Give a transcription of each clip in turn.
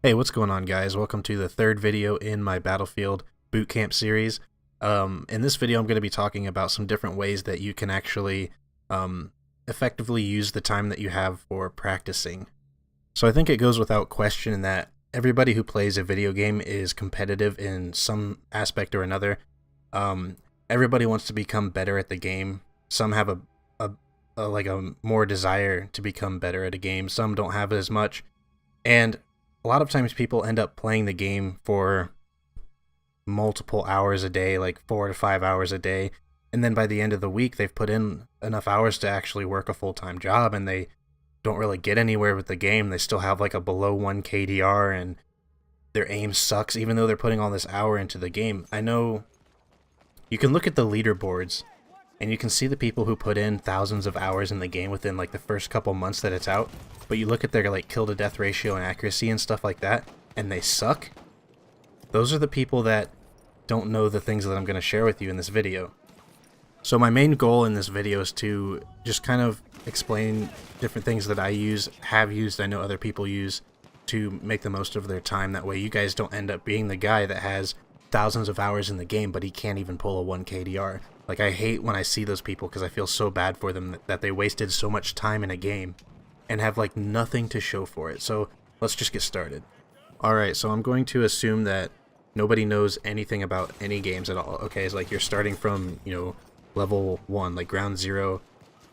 Hey, what's going on, guys? Welcome to the third video in my Battlefield Bootcamp series. In this video, I'm going to be talking about some different ways that you can actually effectively use the time that you have for practicing. So I think it goes without question that everybody who plays a video game is competitive in some aspect or another. Everybody wants to become better at the game. Some have a more desire to become better at a game. Some don't have it as much. And a lot of times people end up playing the game for multiple hours a day, like 4 to 5 hours a day, and then by the end of the week they've put in enough hours to actually work a full-time job, and they don't really get anywhere with the game. They still have like a below 1 KDR, and their aim sucks even though they're putting all this hour into the game. I know you can look at the leaderboards and you can see the people who put in thousands of hours in the game within like the first couple months that it's out, but you look at their like kill to death ratio and accuracy and stuff like that, and they suck. Those are the people that don't know the things that I'm going to share with you in this video. So my main goal in this video is to just kind of explain different things that I have used, I know other people use, to make the most of their time. That way you guys don't end up being the guy that has thousands of hours in the game but he can't even pull a 1 KDR. Like, I hate when I see those people because I feel so bad for them that they wasted so much time in a game and have like nothing to show for it. So let's just get started. Alright, so I'm going to assume that nobody knows anything about any games at all. Okay, it's like you're starting from, level 1, like ground 0.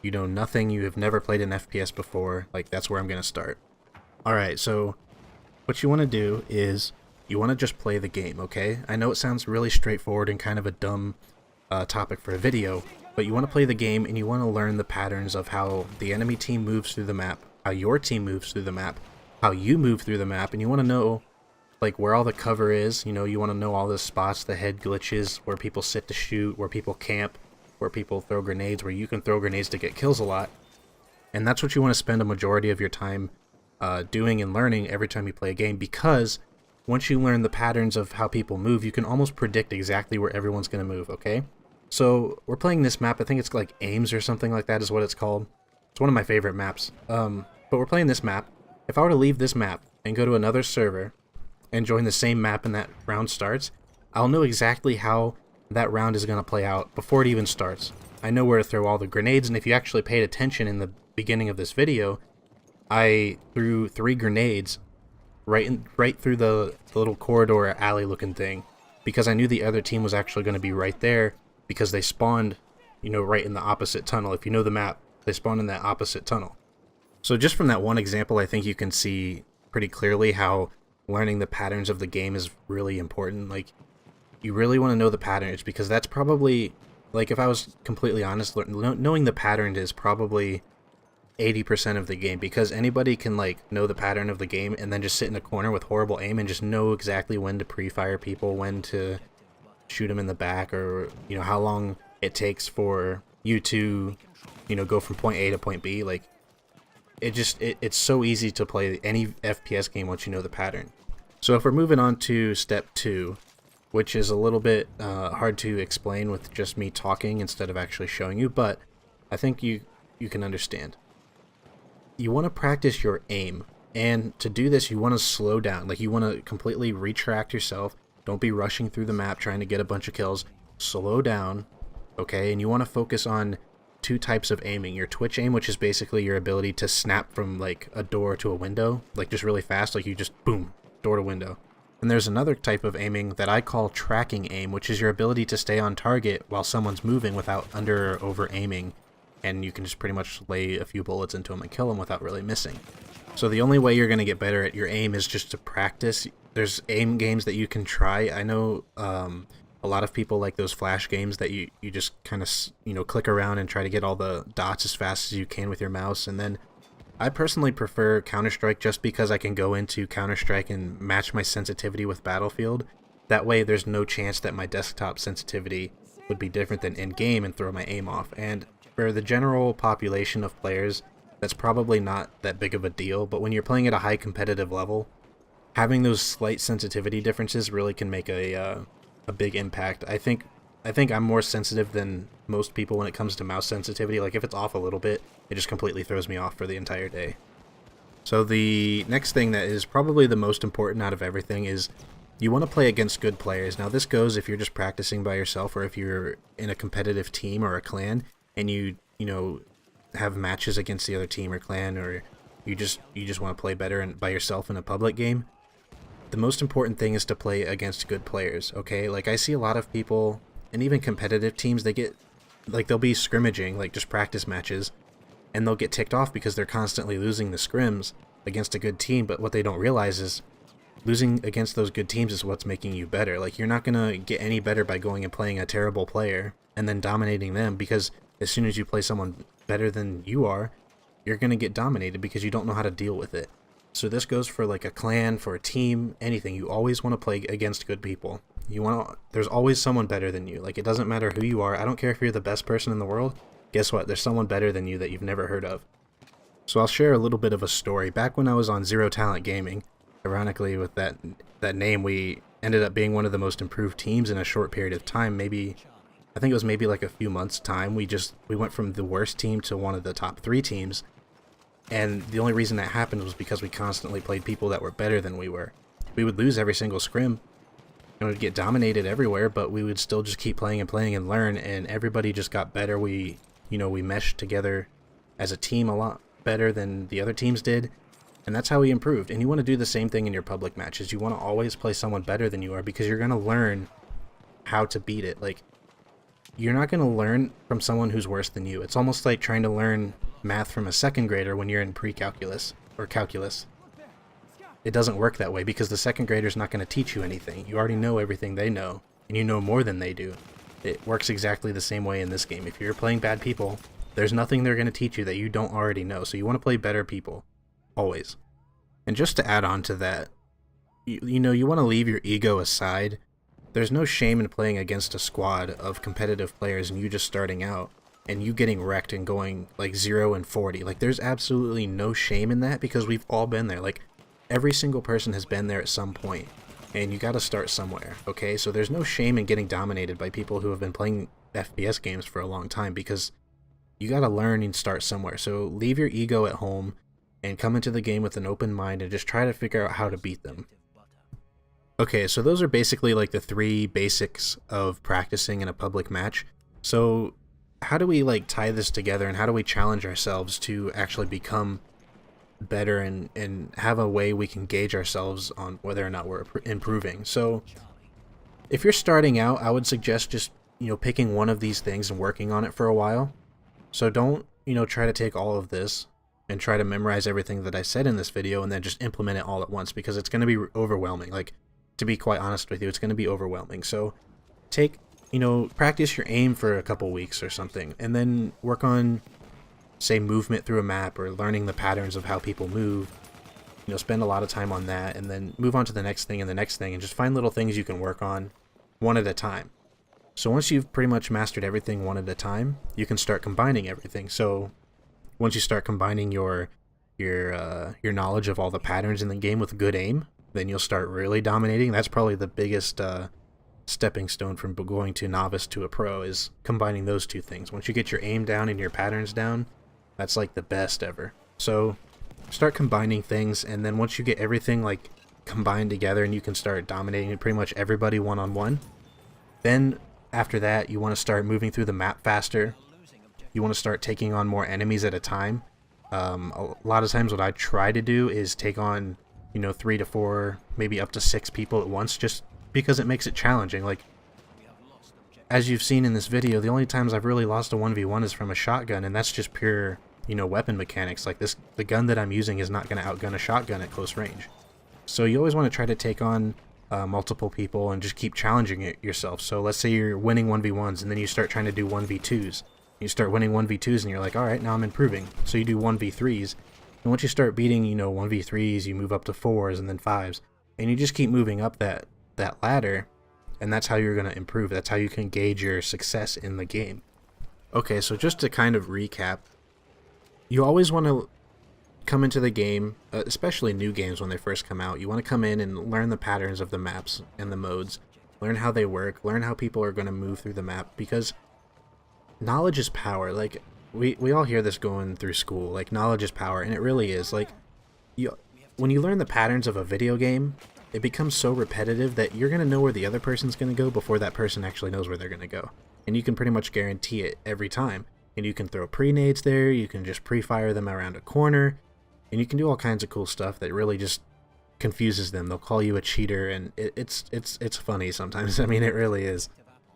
You know nothing, you have never played an FPS before. Like, that's where I'm going to start. Alright, so what you want to do is you want to just play the game, okay? I know it sounds really straightforward and kind of a dumb topic for a video, but you want to play the game and you want to learn the patterns of how the enemy team moves through the map, how your team moves through the map, how you move through the map, and you want to know like where all the cover is. You want to know all the spots, the head glitches, where people sit to shoot, where people camp, where people throw grenades, where you can throw grenades to get kills a lot. And that's what you want to spend a majority of your time doing and learning every time you play a game, because once you learn the patterns of how people move, you can almost predict exactly where everyone's going to move, okay? So we're playing this map. I think it's like Ames or something like that is what it's called. It's one of my favorite maps. But we're playing this map. If I were to leave this map and go to another server and join the same map and that round starts, I'll know exactly how that round is going to play out before it even starts. I know where to throw all the grenades, and if you actually paid attention in the beginning of this video, I threw 3 grenades right through the little corridor alley looking thing, because I knew the other team was actually going to be right there, because they spawned, right in the opposite tunnel. If you know the map, they spawn in that opposite tunnel. So just from that one example, I think you can see pretty clearly how learning the patterns of the game is really important. Like, you really want to know the patterns, because that's probably, like, if I was completely honest, knowing the pattern is probably 80% of the game, because anybody can like know the pattern of the game and then just sit in a corner with horrible aim and just know exactly when to pre-fire people, when to shoot them in the back, or how long it takes for you to go from point A to point B. Like, it's so easy to play any FPS game once you know the pattern. So if we're moving on to step 2, which is a little bit hard to explain with just me talking instead of actually showing you, but I think you can understand. You want to practice your aim, and to do this you want to slow down. Like, you want to completely retract yourself. Don't be rushing through the map trying to get a bunch of kills. Slow down, okay? And you want to focus on 2 types of aiming. Your twitch aim, which is basically your ability to snap from like a door to a window, like just really fast, like you just boom, door to window. And there's another type of aiming that I call tracking aim, which is your ability to stay on target while someone's moving without under or over aiming, and you can just pretty much lay a few bullets into them and kill them without really missing. So the only way you're going to get better at your aim is just to practice. There's aim games that you can try. I know a lot of people like those flash games that you just kind of click around and try to get all the dots as fast as you can with your mouse. And then I personally prefer Counter-Strike, just because I can go into Counter-Strike and match my sensitivity with Battlefield. That way there's no chance that my desktop sensitivity would be different than in-game and throw my aim off. And for the general population of players, that's probably not that big of a deal, but when you're playing at a high competitive level, having those slight sensitivity differences really can make a big impact. I think I'm more sensitive than most people when it comes to mouse sensitivity. Like, if it's off a little bit, it just completely throws me off for the entire day. So the next thing that is probably the most important out of everything is you want to play against good players. Now this goes if you're just practicing by yourself or if you're in a competitive team or a clan and you know, have matches against the other team or clan, or you just want to play better by yourself in a public game. The most important thing is to play against good players, okay? Like I see a lot of people, and even competitive teams, they get, like they'll be scrimmaging, like just practice matches, and they'll get ticked off because they're constantly losing the scrims against a good team, but what they don't realize is losing against those good teams is what's making you better. Like you're not gonna get any better by going and playing a terrible player and then dominating them, because as soon as you play someone better than you are, you're gonna get dominated because you don't know how to deal with it. So this goes for like a clan, for a team, anything. You always want to play against good people. There's always someone better than you. Like it doesn't matter who you are. I don't care if you're the best person in the world. Guess what? There's someone better than you that you've never heard of. So I'll share a little bit of a story. Back when I was on Zero Talent Gaming, ironically with that name, we ended up being one of the most improved teams in a short period of time. Maybe, I think it was maybe like a few months time. We went from the worst team to one of the top 3 teams. And the only reason that happened was because we constantly played people that were better than we were. We would lose every single scrim and we'd get dominated everywhere, but we would still just keep playing and learn, and everybody just got better. We meshed together as a team a lot better than the other teams did, and that's how we improved. And you want to do the same thing in your public matches. You want to always play someone better than you are, because you're going to learn how to beat it. Like, you're not going to learn from someone who's worse than you. It's almost like trying to learn math from a second grader when you're in pre-calculus or calculus. It doesn't work that way, because the second grader's not going to teach you anything. You already know everything they know, and you know more than they do. It works exactly the same way in this game. If you're playing bad people, there's nothing they're going to teach you that you don't already know. So you want to play better people, always. And just to add on to that, you want to leave your ego aside. There's no shame in playing against a squad of competitive players and you just starting out and you getting wrecked and going like 0 and 40. Like, there's absolutely no shame in that, because we've all been there. Like, every single person has been there at some point, and you got to start somewhere, okay? So there's no shame in getting dominated by people who have been playing FPS games for a long time, because you got to learn and start somewhere. So leave your ego at home and come into the game with an open mind and just try to figure out how to beat them. Okay, so those are basically like the 3 basics of practicing in a public match. So how do we like tie this together, and how do we challenge ourselves to actually become better and have a way we can gauge ourselves on whether or not we're improving? So if you're starting out, I would suggest just, picking one of these things and working on it for a while. So don't, try to take all of this and try to memorize everything that I said in this video and then just implement it all at once, because it's going to be overwhelming. Like, to be quite honest with you, it's going to be overwhelming. So practice your aim for a couple weeks or something, and then work on, say, movement through a map, or learning the patterns of how people move. Spend a lot of time on that, and then move on to the next thing and the next thing, and just find little things you can work on one at a time. So once you've pretty much mastered everything one at a time, you can start combining everything. So once you start combining your knowledge of all the patterns in the game with good aim, then you'll start really dominating. That's probably the biggest stepping stone from going to novice to a pro, is combining those 2 things. Once you get your aim down and your patterns down, that's like the best ever. So start combining things, and then once you get everything like combined together and you can start dominating pretty much everybody one-on-one, then after that you want to start moving through the map faster. You want to start taking on more enemies at a time. A lot of times what I try to do is take on 3 to 4, maybe up to 6 people at once, just because it makes it challenging. Like, as you've seen in this video, the only times I've really lost a 1v1 is from a shotgun, and that's just pure, weapon mechanics. Like, the gun that I'm using is not going to outgun a shotgun at close range. So you always want to try to take on multiple people and just keep challenging it yourself. So let's say you're winning 1v1s, and then you start trying to do 1v2s. You start winning 1v2s, and you're like, alright, now I'm improving. So you do 1v3s, and once you start beating, 1v3s, you move up to 4s and then 5s, and you just keep moving up that ladder, and that's how you're going to improve. That's how you can gauge your success in the game. Okay, so just to kind of recap, you always want to come into the game, especially new games when they first come out, you want to come in and learn the patterns of the maps and the modes, learn how they work, learn how people are going to move through the map, because knowledge is power. Like, we all hear this going through school, like, knowledge is power, and it really is. Like, you, when you learn the patterns of a video game, it becomes so repetitive that you're going to know where the other person's going to go before that person actually knows where they're going to go. And you can pretty much guarantee it every time. And you can throw pre-nades there, you can just pre-fire them around a corner, and you can do all kinds of cool stuff that really just confuses them. They'll call you a cheater, and it's funny sometimes. I mean, it really is.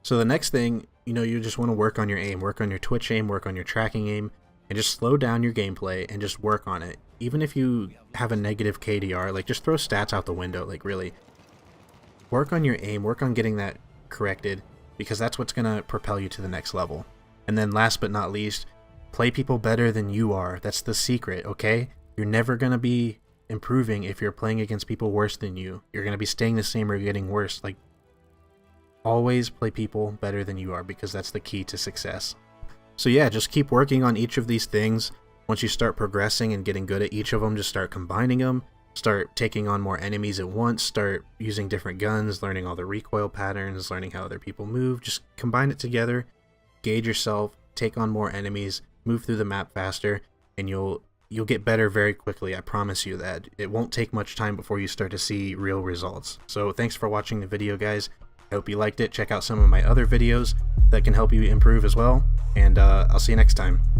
So the next thing, you just want to work on your aim, work on your twitch aim, work on your tracking aim, and just slow down your gameplay and just work on it. Even if you have a negative KDR, like, just throw stats out the window. Like, really work on your aim, work on getting that corrected, because that's what's going to propel you to the next level. And then last but not least, play people better than you are. That's the secret, okay? You're never going to be improving if you're playing against people worse than you. You're going to be staying the same or getting worse. Like, always play people better than you are, because that's the key to success. So yeah, just keep working on each of these things. Once you start progressing and getting good at each of them, just start combining them, start taking on more enemies at once, start using different guns, learning all the recoil patterns, learning how other people move. Just combine it together, gauge yourself, take on more enemies, move through the map faster, and you'll get better very quickly. I promise you that. It won't take much time before you start to see real results. So thanks for watching the video, guys. I hope you liked it. Check out some of my other videos that can help you improve as well, and I'll see you next time.